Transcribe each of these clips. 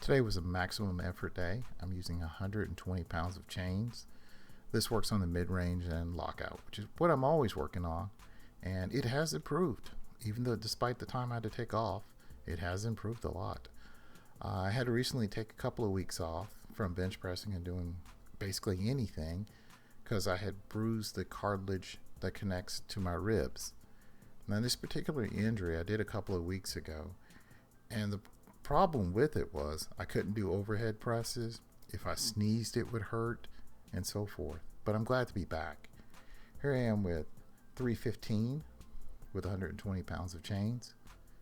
Today was a maximum effort day. I'm using 120 pounds of chains. This works on the mid-range and lockout, which is what I'm always working on, and it has improved. Even though despite the time I had to take off, it has improved a lot. I had to recently take a couple of weeks off from bench pressing and doing basically anything because I had bruised the cartilage that connects to my ribs. Now this particular injury I did a couple of weeks ago, and the problem with it was I couldn't do overhead presses. If I sneezed it would hurt and so forth. But I'm glad to be back. Here I am with 315 with 120 pounds of chains,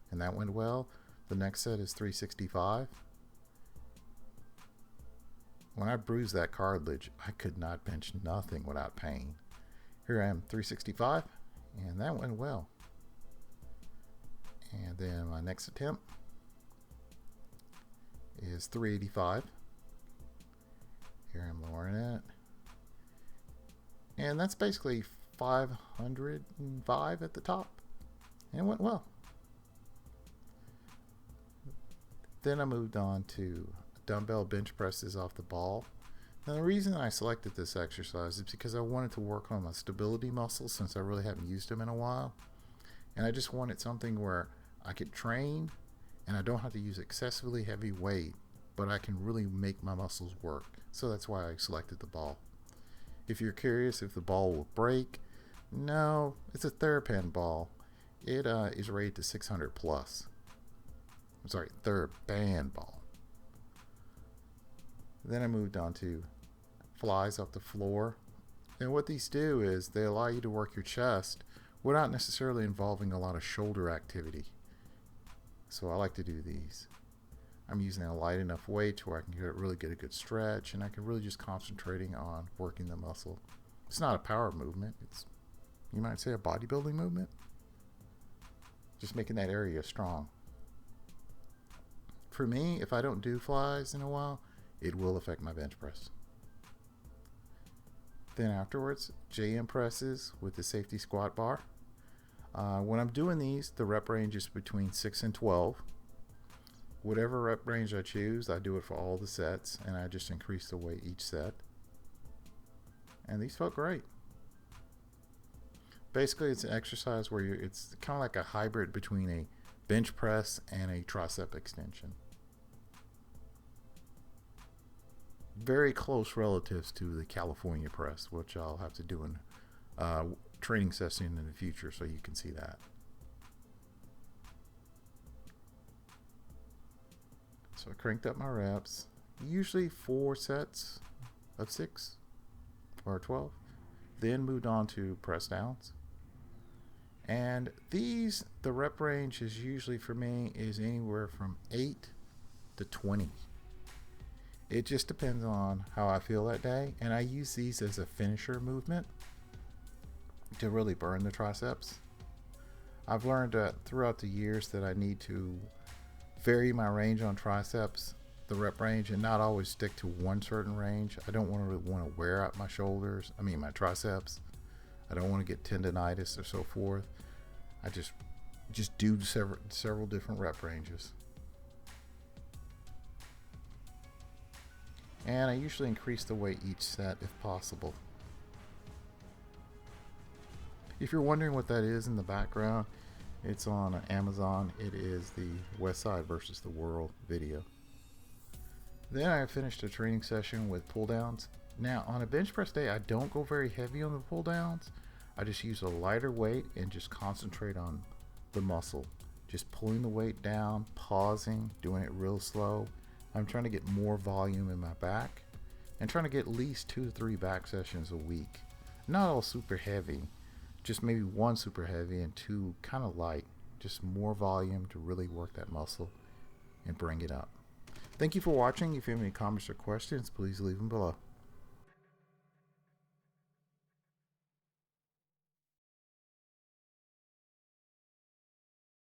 and that went well. The next set is 365. When I bruised that cartilage, I could not bench nothing without pain. Here I am, 365, and that went well. And then my next attempt is 385. Here I'm lowering it. And that's basically 505 at the top. And it went well. Then I moved on to dumbbell bench presses off the ball. Now the reason I selected this exercise is because I wanted to work on my stability muscles since I really haven't used them in a while. And I just wanted something where I could train and I don't have to use excessively heavy weight, but I can really make my muscles work. So that's why I selected the ball. If you're curious if the ball will break, no, it's a TheraPen ball. It is rated to 600 plus. I'm sorry, TheraBand ball. Then I moved on to flies off the floor. And what these do is they allow you to work your chest without necessarily involving a lot of shoulder activity. So I like to do these. I'm using a light enough weight to where I can really get a good stretch, and I can really just concentrating on working the muscle. It's not a power movement. It's, you might say, a bodybuilding movement. Just making that area strong. For me, if I don't do flies in a while, it will affect my bench press. Then afterwards, JM presses with the safety squat bar. When I'm doing these, the rep range is between 6 and 12. Whatever rep range I choose, I do it for all the sets, and I just increase the weight each set. And these felt great. Basically, it's an exercise where it's kind of like a hybrid between a bench press and a tricep extension. Very close relatives to the California press, which I'll have to do in training session in the future so you can see that. So I cranked up my reps, usually 4 sets of 6 or 12, then moved on to press downs. And these, the rep range is usually for me is anywhere from 8 to 20. It just depends on how I feel that day, and I use these as a finisher movement to really burn the triceps. I've learned throughout the years that I need to vary my range on triceps, the rep range, and not always stick to one certain range. I don't want to wear out my shoulders, my triceps. I don't want to get tendonitis or so forth. I just do several different rep ranges. And I usually increase the weight each set if possible. If you're wondering what that is in the background, it's on Amazon. It is the West Side versus the World video. Then I finished a training session with pull downs. Now on a bench press day, I don't go very heavy on the pull downs. I just use a lighter weight and just concentrate on the muscle. Just pulling the weight down, pausing, doing it real slow. I'm trying to get more volume in my back and trying to get at least 2 to 3 back sessions a week. Not all super heavy. Just maybe 1 super heavy and 2 kind of light. Just more volume to really work that muscle and bring it up. Thank you for watching. If you have any comments or questions, please leave them below.